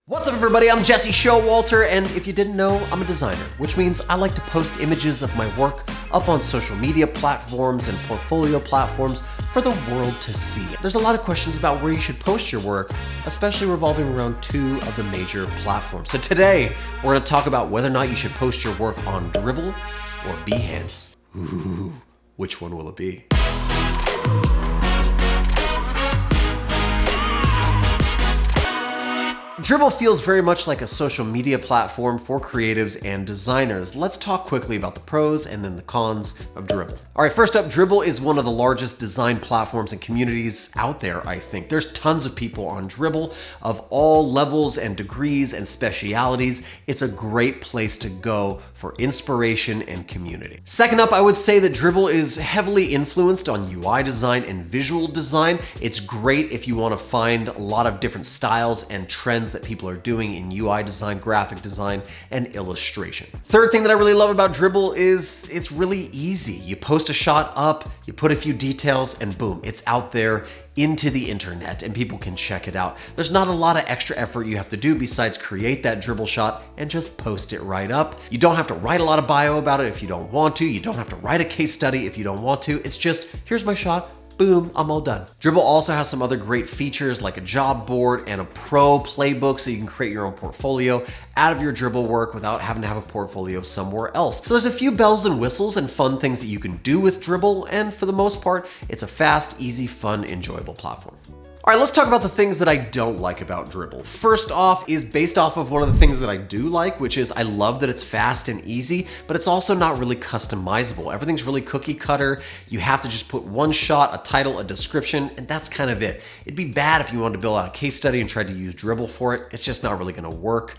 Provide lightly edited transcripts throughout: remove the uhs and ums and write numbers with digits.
What's up everybody, I'm Jesse Showalter, and if you didn't know, I'm a designer, which means I like to post images of my work up on social media platforms and portfolio platforms for the world to see. There's a lot of questions about where you should post your work, especially revolving around two of the major platforms. So today, we're gonna talk about whether or not you should post your work on Dribbble or Behance. Ooh, which one will it be? Dribbble feels very much like a social media platform for creatives and designers. Let's talk quickly about the pros and then the cons of Dribbble. All right, first up, Dribbble is one of the largest design platforms and communities out there, I think. There's tons of people on Dribbble of all levels and degrees and specialities. It's a great place to go for inspiration and community. Second up, I would say that Dribbble is heavily influenced on UI design and visual design. It's great if you want to find a lot of different styles and trends that people are doing in UI design, graphic design, and illustration. Third thing that I really love about Dribbble is it's really easy. You post a shot up, you put a few details, and boom, it's out there into the internet and people can check it out. There's not a lot of extra effort you have to do besides create that Dribbble shot and just post it right up. You don't have to write a lot of bio about it if you don't want to. You don't have to write a case study if you don't want to. It's just, here's my shot, boom, I'm all done. Dribbble also has some other great features like a job board and a pro playbook so you can create your own portfolio out of your Dribbble work without having to have a portfolio somewhere else. So there's a few bells and whistles and fun things that you can do with Dribbble, and for the most part, it's a fast, easy, fun, enjoyable platform. All right, let's talk about the things that I don't like about Dribbble. First off is based off of one of the things that I do like, which is I love that it's fast and easy, but it's also not really customizable. Everything's really cookie cutter. You have to just put one shot, a title, a description, and that's kind of it. It'd be bad if you wanted to build out a case study and tried to use Dribbble for it. It's just not really gonna work.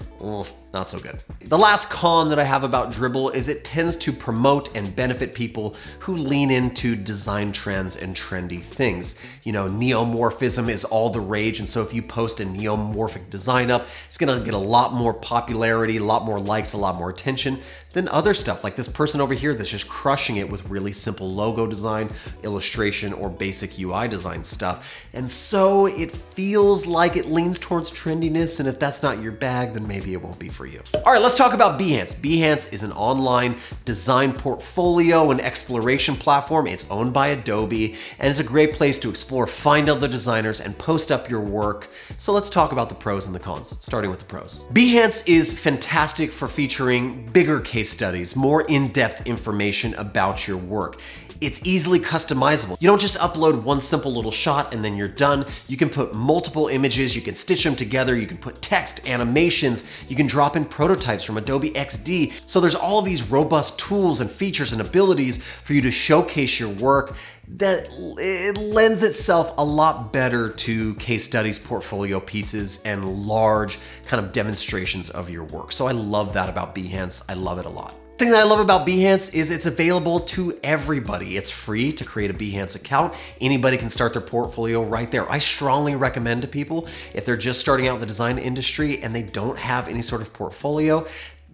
Not so good. The last con that I have about Dribbble is it tends to promote and benefit people who lean into design trends and trendy things. You know, neomorphism is all the rage, and so if you post a neomorphic design up, it's gonna get a lot more popularity, a lot more likes, a lot more attention than other stuff like this person over here that's just crushing it with really simple logo design, illustration, or basic UI design stuff. And so it feels like it leans towards trendiness, and if that's not your bag, then maybe it won't be for you. All right, let's talk about Behance. Behance is an online design portfolio and exploration platform. It's owned by Adobe, and it's a great place to explore, find other designers, and post up your work. So let's talk about the pros and the cons, starting with the pros. Behance is fantastic for featuring bigger case studies, more in-depth information about your work. It's easily customizable. You don't just upload one simple little shot and then you're done. You can put multiple images, you can stitch them together, you can put text, animations, you can drop in prototypes from Adobe XD. So there's all these robust tools and features and abilities for you to showcase your work that it lends itself a lot better to case studies, portfolio pieces, and large kind of demonstrations of your work. So I love that about Behance. I love it a lot. The thing that I love about Behance is it's available to everybody. It's free to create a Behance account. Anybody can start their portfolio right there. I strongly recommend to people, if they're just starting out in the design industry and they don't have any sort of portfolio,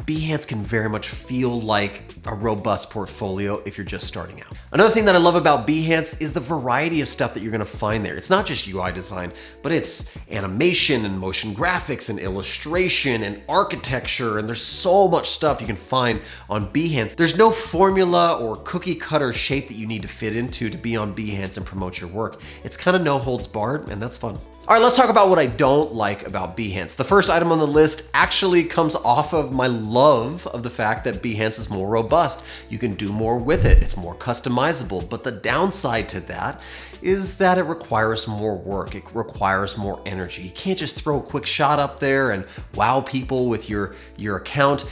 Behance can very much feel like a robust portfolio if you're just starting out. Another thing that I love about Behance is the variety of stuff that you're gonna find there. It's not just UI design, but it's animation and motion graphics and illustration and architecture, and there's so much stuff you can find on Behance. There's no formula or cookie cutter shape that you need to fit into to be on Behance and promote your work. It's kind of no holds barred, and that's fun. All right, let's talk about what I don't like about Behance. The first item on the list actually comes off of my love of the fact that Behance is more robust. You can do more with it. It's more customizable. But the downside to that is that it requires more work. It requires more energy. You can't just throw a quick shot up there and wow people with your account.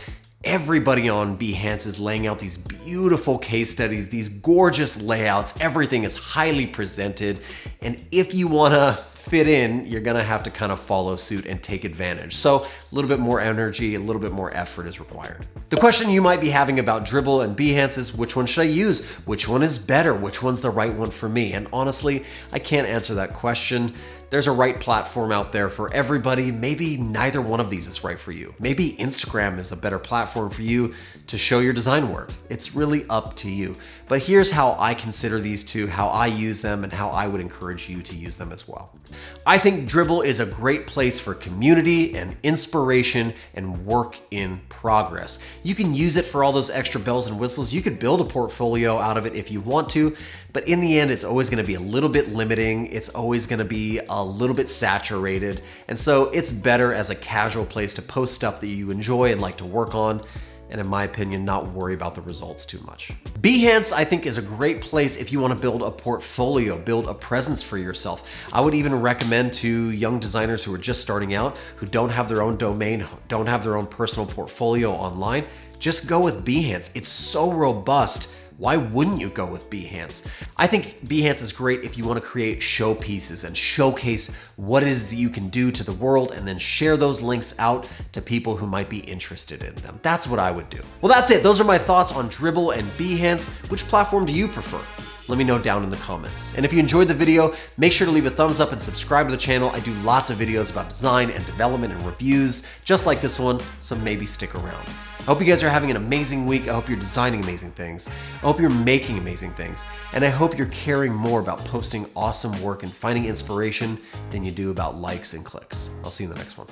Everybody on Behance is laying out these beautiful case studies, these gorgeous layouts. Everything is highly presented. And if you wanna fit in, you're gonna have to kind of follow suit and take advantage. So a little bit more energy, a little bit more effort is required. The question you might be having about Dribbble and Behance is, which one should I use? Which one is better? Which one's the right one for me? And honestly, I can't answer that question. there's a right platform out there for everybody. Maybe neither one of these is right for you. Maybe Instagram is a better platform for you to show your design work. It's really up to you. But here's how I consider these two, how I use them, and how I would encourage you to use them as well. I think Dribbble is a great place for community and inspiration and work in progress. You can use it for all those extra bells and whistles. You could build a portfolio out of it if you want to, but in the end, it's always gonna be a little bit limiting. It's always gonna be a little bit saturated. And so it's better as a casual place to post stuff that you enjoy and like to work on, and in my opinion, not worry about the results too much. Behance, I think, is a great place if you want to build a portfolio, build a presence for yourself. I would even recommend to young designers who are just starting out, who don't have their own domain, don't have their own personal portfolio online, just go with Behance. It's so robust. Why wouldn't you go with Behance? I think Behance is great if you want to create showpieces and showcase what it is that you can do to the world and then share those links out to people who might be interested in them. That's what I would do. Well, that's it. Those are my thoughts on Dribbble and Behance. Which platform do you prefer? Let me know down in the comments. And if you enjoyed the video, make sure to leave a thumbs up and subscribe to the channel. I do lots of videos about design and development and reviews, just like this one, so maybe stick around. I hope you guys are having an amazing week. I hope you're designing amazing things. I hope you're making amazing things. And I hope you're caring more about posting awesome work and finding inspiration than you do about likes and clicks. I'll see you in the next one.